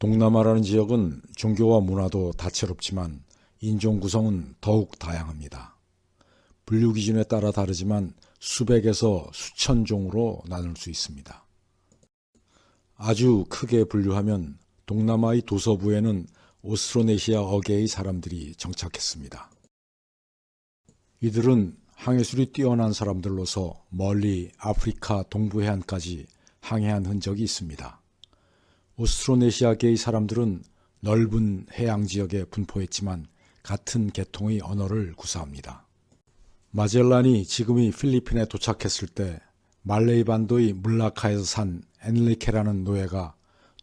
동남아라는 지역은 종교와 문화도 다채롭지만 인종 구성은 더욱 다양합니다. 분류 기준에 따라 다르지만 수백에서 수천 종으로 나눌 수 있습니다. 아주 크게 분류하면 동남아의 도서부에는 오스트로네시아 어계의 사람들이 정착했습니다. 이들은 항해술이 뛰어난 사람들로서 멀리 아프리카 동부 해안까지 항해한 흔적이 있습니다. 오스트로네시아계의 사람들은 넓은 해양 지역에 분포했지만 같은 계통의 언어를 구사합니다. 마젤란이 지금의 필리핀에 도착했을 때 말레이 반도의 물라카에서 산 엔리케라는 노예가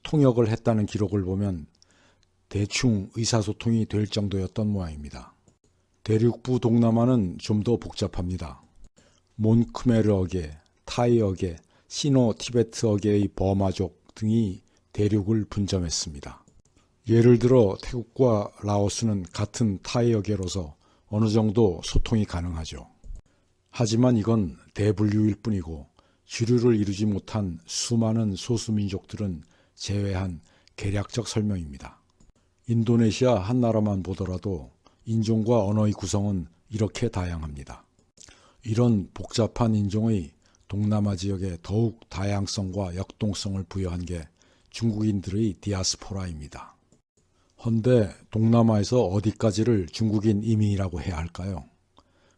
통역을 했다는 기록을 보면 대충 의사소통이 될 정도였던 모양입니다. 대륙부 동남아는 좀 더 복잡합니다. 몬크메르 어계, 타이 어계, 시노 티베트 어계의 버마족 등이 대륙을 분점했습니다. 예를 들어 태국과 라오스는 같은 타이 어계로서 어느 정도 소통이 가능하죠. 하지만 이건 대분류일 뿐이고 주류를 이루지 못한 수많은 소수민족들은 제외한 개략적 설명입니다. 인도네시아 한 나라만 보더라도 인종과 언어의 구성은 이렇게 다양합니다. 이런 복잡한 인종의 동남아 지역에 더욱 다양성과 역동성을 부여한 게 중국인들의 디아스포라입니다. 헌데 동남아에서 어디까지를 중국인 이민이라고 해야 할까요?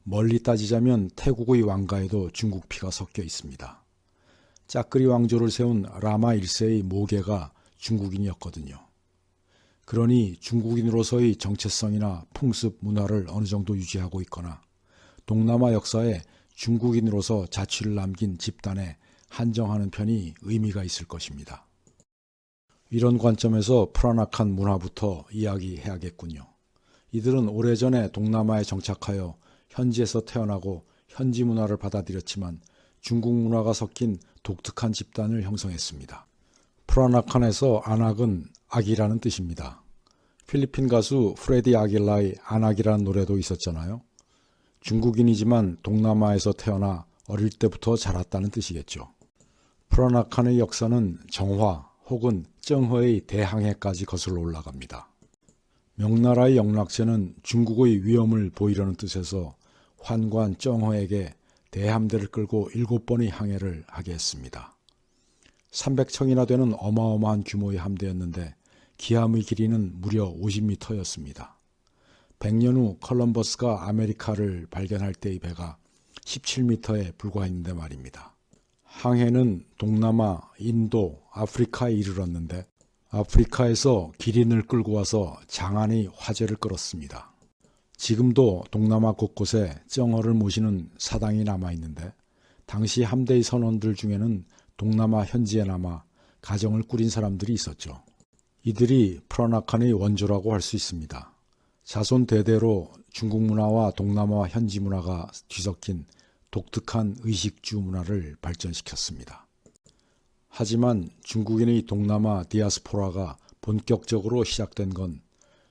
멀리 따지자면 태국의 왕가에도 중국 피가 섞여 있습니다. 짜끄리 왕조를 세운 라마 1세의 모계가 중국인이었거든요. 그러니 중국인으로서의 정체성이나 풍습, 문화를 어느 정도 유지하고 있거나 동남아 역사에 중국인으로서 자취를 남긴 집단에 한정하는 편이 의미가 있을 것입니다. 이런 관점에서 프라나칸 문화부터 이야기해야겠군요. 이들은 오래전에 동남아에 정착하여 현지에서 태어나고 현지 문화를 받아들였지만 중국 문화가 섞인 독특한 집단을 형성했습니다. 프라나칸에서 안악은 악이라는 뜻입니다. 필리핀 가수 프레디 아길라의 안악이라는 노래도 있었잖아요. 중국인이지만 동남아에서 태어나 어릴 때부터 자랐다는 뜻이겠죠. 프라나칸의 역사는 정화 혹은 정허의 대항해까지 거슬러 올라갑니다. 명나라의 영락제는 중국의 위험을 보이려는 뜻에서 환관 정허에게 대함대를 끌고 7번의 항해를 하게 했습니다. 300척이나 되는 어마어마한 규모의 함대였는데 기함의 길이는 무려 50m였습니다. 100년 후 컬럼버스가 아메리카를 발견할 때의 배가 17m에 불과했는데 말입니다. 항해는 동남아, 인도, 아프리카에 이르렀는데 아프리카에서 기린을 끌고 와서 장안의 화제를 끌었습니다. 지금도 동남아 곳곳에 정어를 모시는 사당이 남아있는데 당시 함대의 선원들 중에는 동남아 현지에 남아 가정을 꾸린 사람들이 있었죠. 이들이 프라나칸의 원조라고 할 수 있습니다. 자손 대대로 중국 문화와 동남아 현지 문화가 뒤섞인 독특한 의식주 문화를 발전시켰습니다. 하지만 중국인의 동남아 디아스포라가 본격적으로 시작된 건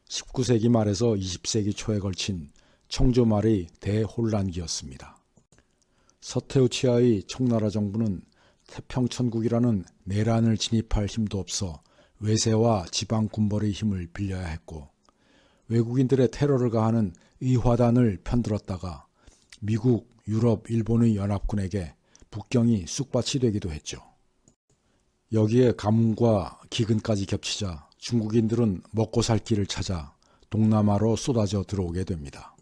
19세기 말에서 20세기 초에 걸친 청조 말의 대혼란기였습니다. 서태후치하의 청나라 정부는 태평천국이라는 내란을 진입할 힘도 없어 외세와 지방 군벌의 힘을 빌려야 했고 외국인들의 테러를 가하는 의화단을 편들었다가 미국, 유럽, 일본의 연합군에게 북경이 쑥밭이 되기도 했죠. 여기에 가뭄과 기근까지 겹치자 중국인들은 먹고 살 길을 찾아 동남아로 쏟아져 들어오게 됩니다.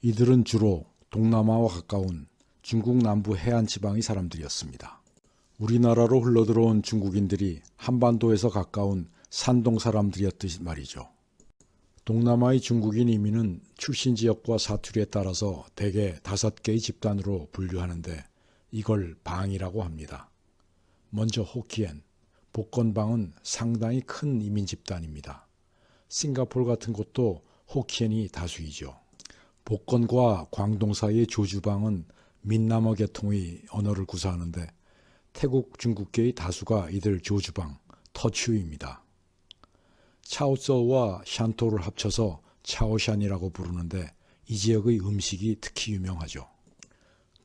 이들은 주로 동남아와 가까운 중국 남부 해안 지방의 사람들이었습니다. 우리나라로 흘러들어온 중국인들이 한반도에서 가까운 산동 사람들이었듯이 말이죠. 동남아의 중국인 이민은 출신 지역과 사투리에 따라서 대개 5개의 집단으로 분류하는데 이걸 방이라고 합니다. 먼저 호키엔, 복건방은 상당히 큰 이민 집단입니다. 싱가포르 같은 곳도 호키엔이 다수이죠. 복건과 광동 사이의 조주방은 민남어 계통의 언어를 구사하는데 태국 중국계의 다수가 이들 조주방, 터츄입니다. 차오쩌우와 샨토를 합쳐서 차오샨이라고 부르는데 이 지역의 음식이 특히 유명하죠.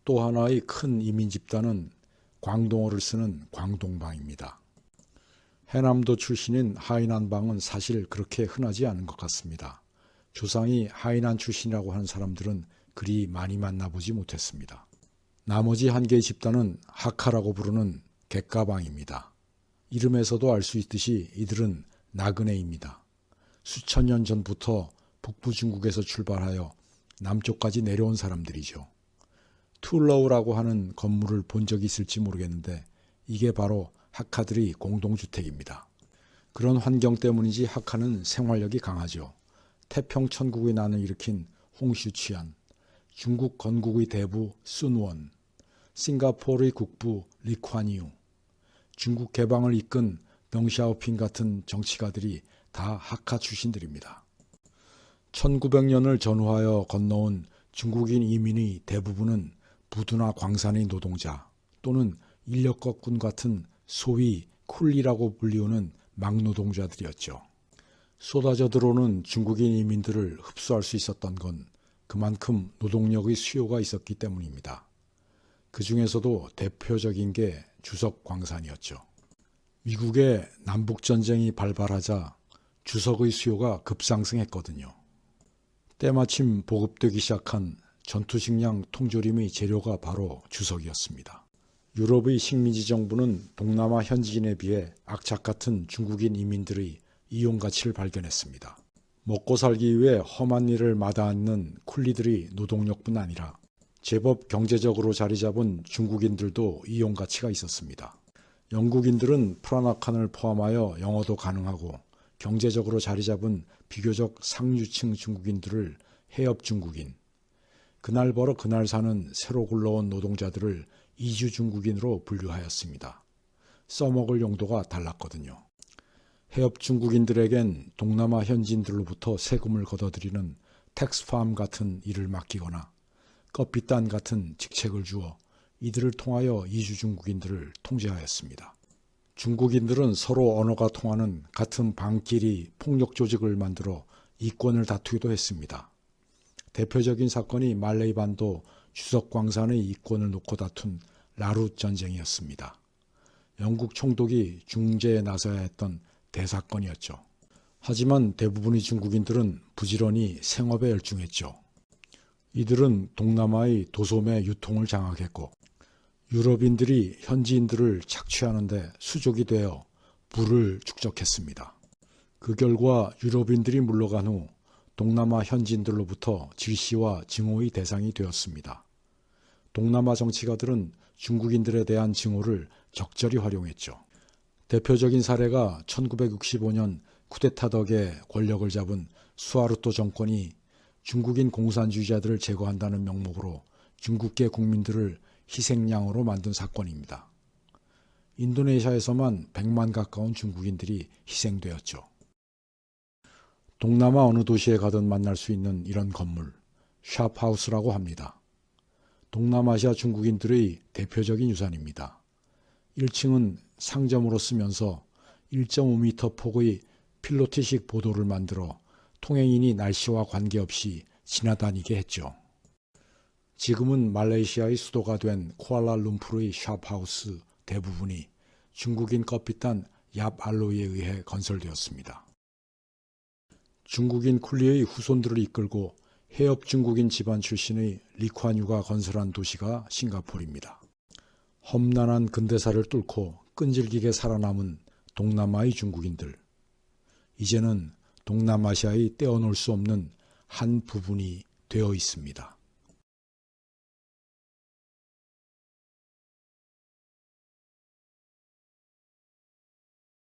또 하나의 큰 이민 집단은 광동어를 쓰는 광동방입니다. 해남도 출신인 하이난방은 사실 그렇게 흔하지 않은 것 같습니다. 조상이 하이난 출신이라고 하는 사람들은 그리 많이 만나보지 못했습니다. 나머지 한 개의 집단은 하카라고 부르는 객가방입니다. 이름에서도 알 수 있듯이 이들은 나그네입니다. 수천 년 전부터 북부 중국에서 출발하여 남쪽까지 내려온 사람들이죠. 툴러우라고 하는 건물을 본 적이 있을지 모르겠는데 이게 바로 하카들의 공동주택입니다. 그런 환경 때문인지 하카는 생활력이 강하죠. 태평천국의 난을 일으킨 홍슈치안, 중국 건국의 대부 순원, 싱가포르의 국부 리콴유, 중국 개방을 이끈 덩샤오핑 같은 정치가들이 다 하카 출신들입니다. 1900년을 전후하여 건너온 중국인 이민의 대부분은 부두나 광산의 노동자 또는 인력거꾼 같은 소위 쿨리라고 불리우는 막노동자들이었죠. 쏟아져 들어오는 중국인 이민들을 흡수할 수 있었던 건 그만큼 노동력의 수요가 있었기 때문입니다. 그 중에서도 대표적인 게 주석 광산이었죠. 미국의 남북전쟁이 발발하자 주석의 수요가 급상승했거든요. 때마침 보급되기 시작한 전투식량 통조림의 재료가 바로 주석이었습니다. 유럽의 식민지 정부는 동남아 현지인에 비해 악착 같은 중국인 이민들의 이용 가치를 발견했습니다. 먹고 살기 위해 험한 일을 마다않는 쿨리들의 노동력뿐 아니라 제법 경제적으로 자리 잡은 중국인들도 이용 가치가 있었습니다. 영국인들은 프라나칸을 포함하여 영어도 가능하고 경제적으로 자리 잡은 비교적 상류층 중국인들을 해협 중국인, 그날 벌어 그날 사는 새로 굴러온 노동자들을 이주 중국인으로 분류하였습니다. 써먹을 용도가 달랐거든요. 해협 중국인들에겐 동남아 현지인들로부터 세금을 걷어들이는 텍스팜 같은 일을 맡기거나 커피단 같은 직책을 주어 이들을 통하여 이주 중국인들을 통제하였습니다. 중국인들은 서로 언어가 통하는 같은 방끼리 폭력 조직을 만들어 이권을 다투기도 했습니다. 대표적인 사건이 말레이 반도 주석광산의 이권을 놓고 다툰 라룻 전쟁이었습니다. 영국 총독이 중재에 나서야 했던 대사건이었죠. 하지만 대부분의 중국인들은 부지런히 생업에 열중했죠. 이들은 동남아의 도소매 유통을 장악했고 유럽인들이 현지인들을 착취하는데 수족이 되어 부를 축적했습니다. 그 결과 유럽인들이 물러간 후 동남아 현지인들로부터 질시와 증오의 대상이 되었습니다. 동남아 정치가들은 중국인들에 대한 증오를 적절히 활용했죠. 대표적인 사례가 1965년 쿠데타 덕에 권력을 잡은 수하르토 정권이 중국인 공산주의자들을 제거한다는 명목으로 중국계 국민들을 희생양으로 만든 사건입니다. 인도네시아에서만 100만 가까운 중국인들이 희생되었죠. 동남아 어느 도시에 가든 만날 수 있는 이런 건물, 샵하우스라고 합니다. 동남아시아 중국인들의 대표적인 유산입니다. 1층은 상점으로 쓰면서 1.5m 폭의 필로티식 보도를 만들어 통행인이 날씨와 관계없이 지나다니게 했죠. 지금은 말레이시아의 수도가 된 쿠알라룸푸르의 샵하우스 대부분이 중국인 커피단 얍 알로이에 의해 건설되었습니다. 중국인 쿨리의 후손들을 이끌고 해협 중국인 집안 출신의 리콴유가 건설한 도시가 싱가포르입니다. 험난한 근대사를 뚫고 끈질기게 살아남은 동남아의 중국인들. 이제는 동남아시아의 떼어놓을 수 없는 한 부분이 되어 있습니다.